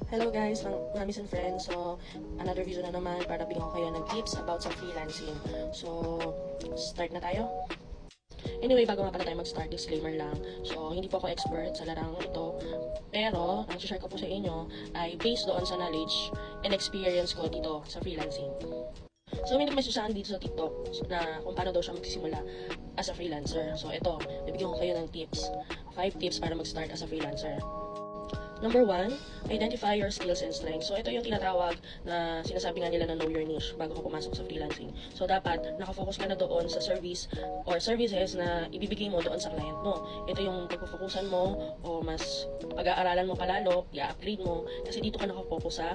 Hello guys, mamis and friends. So, another video na naman para bigyan ko kayo ng tips about sa freelancing. So, start na tayo. Anyway, bago nga pala tayo mag-start, disclaimer lang. So, hindi po ako expert sa larang ito. Pero, ang share ko po sa inyo ay based doon sa knowledge and experience ko dito sa freelancing. So, may nagmessage dito sa TikTok na kung paano daw siya magsisimula as a freelancer. So, ito, bibigyan ko kayo ng tips. 5 tips para mag-start as a freelancer. Number 1, identify your skills and strengths. So, ito yung tinatawag na sinasabi nga nila na know your niche bago ka pumasok sa freelancing. So, dapat nakafocus ka na doon sa service or services na ibibigay mo doon sa client mo. Ito yung pagpufokusan mo o mas pag-aaralan mo palalo, i-upgrade mo. Kasi dito ka nakafocus sa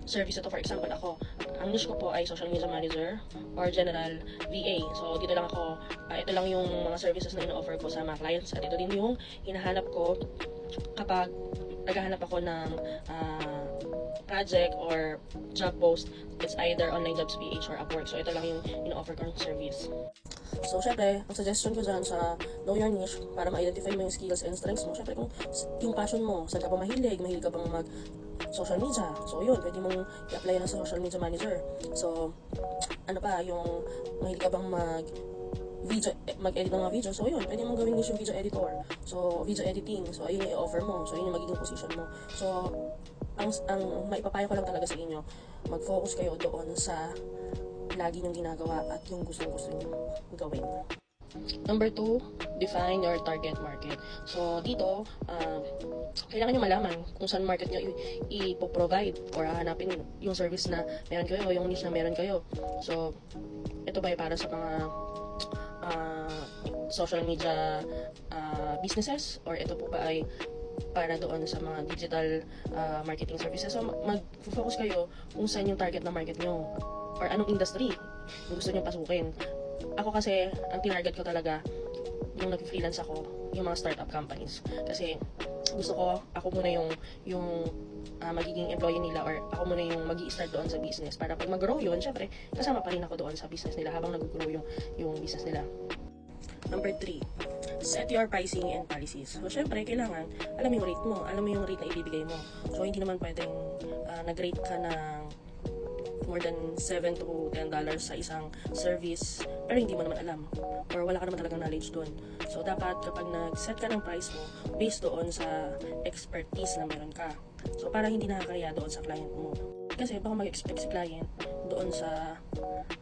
service. Ito, for example, ako, ang niche ko po ay social media manager or general VA. So, dito lang ako, ito lang yung mga services na ino-offer ko sa mga clients. At ito din yung hinahanap ko kapag naghahanap ako ng project or job post. It's either online jobs PH or Upwork. So, ito lang yung ino-offer ko ng service. So, syempre, ang suggestion ko dyan sa know your niche para ma-identify mo yung skills and strengths mo. Syempre, kung yung passion mo, saan ka pa mahilig ka bang mag social media. So, yun, pwede mong i-apply na sa social media manager. So, ano pa, yung mahilig ka bang mag-edit ng mga video. So, yun, pwede mong gawin niche yung video editor. So, video editing. So, ayun yung i-offer mo. So, yun yung magiging position mo. So, ang maipapayo ko lang talaga sa inyo, mag-focus kayo doon sa lagi nyong ginagawa at yung gustong-gusto nyo gawin. Number 2, define your target market. So, dito, kailangan nyo malaman kung saan market nyo i-provide or hanapin yung service na meron kayo o yung niche na meron kayo. So, ito ba ay para sa mga social media businesses or ito po ba ay para doon sa mga digital marketing services? So, mag-focus kayo kung saan yung target na market nyo or anong industry yung gusto nyo pasukin. Ako kasi, ang tinarget ko talaga yung nag-freelance ako, yung mga startup companies. Kasi gusto ko, ako muna yung magiging employee nila or ako muna yung mag-i-start doon sa business para pag mag-grow yun, syempre, kasama pa rin ako doon sa business nila habang nag-grow yung business nila. Number 3, set your pricing and policies. So, syempre, kailangan alam mo yung rate mo, alam mo yung rate na ibibigay mo. So, hindi naman pwedeng nag-rate ka ng more than $7 to $10 sa isang service pero hindi mo naman alam or wala ka naman talagang knowledge doon. So, dapat kapag nag-set ka ng price mo based doon sa expertise na meron ka. So, para hindi nakakaya doon sa client mo. Kasi baka mag-expect si client doon sa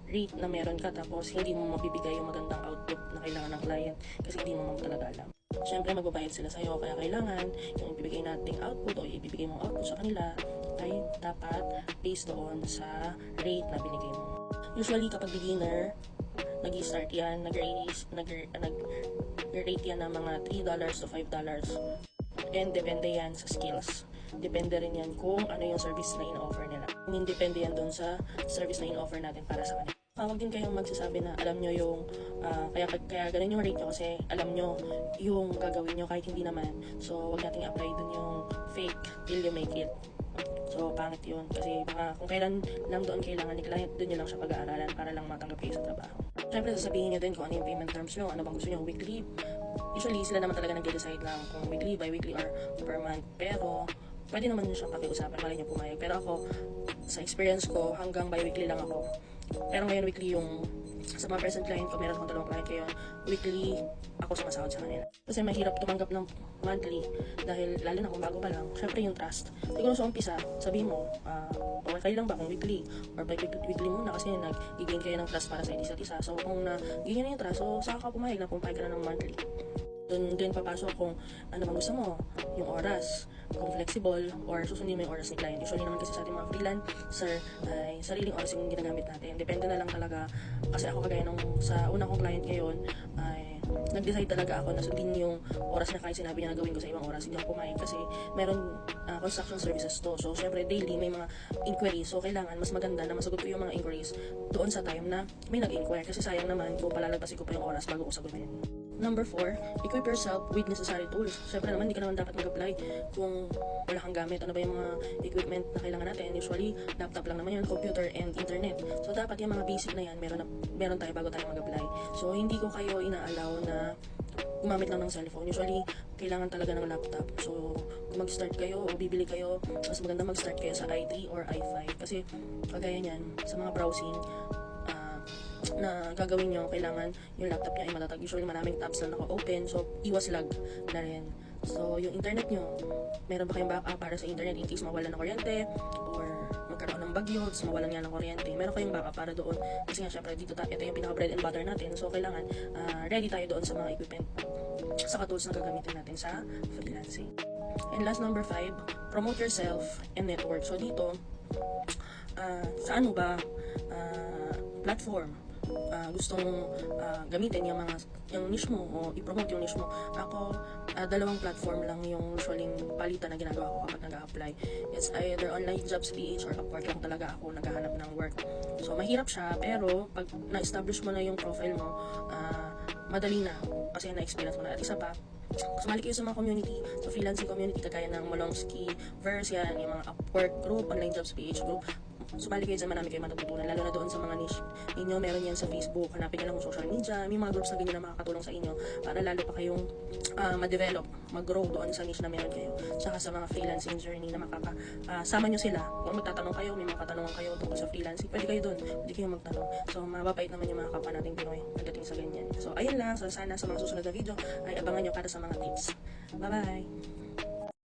rate na meron ka tapos hindi mo mabibigay yung magandang output na kailangan ng client kasi hindi mo talaga alam. Siyempre, magbabayad sila sa'yo kaya kailangan yung ibibigay nating output o ibibigay mong output sa kanila ay dapat based doon sa rate na binigay mo. Usually, kapag beginner, nag-start yan, nag-rate yan ng mga $3 to $5. And depende yan sa skills. Depende rin yan kung ano yung service na in-offer nila. Depende yan doon sa service na in-offer natin para sa kanila. Huwag din kayong magsasabi na alam nyo yung kaya ganun yung rate nyo kasi alam nyo yung gagawin nyo kahit hindi naman. So, huwag nating apply dun yung fake till you make it. So, pangit yun. Kasi baka kung kailan lang doon kailangan ni client, doon nyo lang siya pag-aaralan para lang matanggap kayo sa trabaho. Siyempre, sasabihin nyo din kung ano yung payment terms nyo, ano bang gusto nyo, weekly. Usually, sila naman talaga nag-decide lang kung weekly, bi-weekly, or per month. Pero, pwede naman nyo siyang pakiusapan, malay nyo pumayag. Pero ako, sa experience ko, hanggang bi-weekly lang ako. Pero ngayon, weekly yung sa mga present client ko, meron akong 2 client ngayon, weekly ako sumasahod sa kanila. Kasi mahirap tumanggap ng monthly dahil lalo na kung bago pa lang, syempre yung trust. Siguro sa umpisa, sabihin mo, okay lang ba kung weekly or weekly muna kasi nag-gain kayo ng trust para sa isa't isa. So kung nag-gain na yung trust, so saka ka pumayag na pumayag ka na ng monthly. Doon din papasok kung ano bang gusto mo, yung oras, kung flexible or susundin mo yung oras ni client. Usually naman kasi sa ating mga freelancer ay sariling oras yung ginagamit natin. Depende na lang talaga kasi ako kagaya nung sa unang kong client ngayon ay nag-decide talaga ako na sundin yung oras na kahit sinabi niya na gawin ko sa ibang oras. Hindi ako pumayag kasi meron construction services to. So, syempre daily may mga inquiries. So, kailangan mas maganda na masagot ko yung mga inquiries doon sa time na may nag-inquire. Kasi sayang naman kung palalagpasin ko pa yung oras bago ko sagutin. Number 4, equip yourself with necessary tools. Siyempre naman, hindi ka naman dapat mag-apply kung wala kang gamit. Ano ba yung mga equipment na kailangan natin? Usually, laptop lang naman yun, computer and internet. So, dapat yung mga basic na yan, meron tayo bago tayo mag-apply. So, hindi ko kayo inaalaw na gumamit lang ng cellphone. Usually, kailangan talaga ng laptop. So, kung mag-start kayo o bibili kayo, mas maganda mag-start kayo sa i3 or i5. Kasi, kagaya niyan, sa mga browsing, na gagawin nyo, kailangan yung laptop niya ay matatag. Usually, maraming tabs na naka-open. So, iwas lag na rin. So, yung internet nyo, meron ba kayong backup para sa internet in case mawala ng kuryente or magkaroon ng bagyo, tapos mawalan nga ng kuryente, meron kayong backup para doon. Kasi nga, syempre, ito yung pinaka bread and butter natin. So, kailangan ready tayo doon sa mga equipment sa tools na gagamitin natin sa freelancing. And last, number 5, promote yourself and network. So, dito, sa ano ba platform gustong gamitin yung niche mo o i-promote yung niche mo. Ako, dalawang platform lang yung usually palitan na ginagawa ko kapag nag-a-apply. It's either online jobs PH or Upwork lang talaga ako naghahanap ng work. So, mahirap siya, pero pag na-establish mo na yung profile mo, madali na kasi na-experience mo na. At isa pa, sumali kayo sa mga community, sa freelancing community, kagaya ng Molongski, Verse, yan, yung mga Upwork group, online jobs PH group. Sumali kayo dyan, marami kayo matututunan, lalo na doon sa mga niche ninyo. Meron yan sa Facebook, hanapin nyo lang yung social media, may mga groups na ganyan na makakatulong sa inyo para lalo pa kayong ma-develop, mag-grow doon sa niche na meron kayo. Tsaka sa mga freelancing journey na makakasama nyo sila. Kung magtatanong kayo, may mga katanungan kayo tungkol sa freelancing, pwede kayo doon, pwede kayo magtanong. So, mababait naman yung mga kapwa nating Pinoy pagdating sa ganyan. So, ayun lang. So, sana sa mga susunod na video ay abangan nyo para sa mga tips. Bye-bye!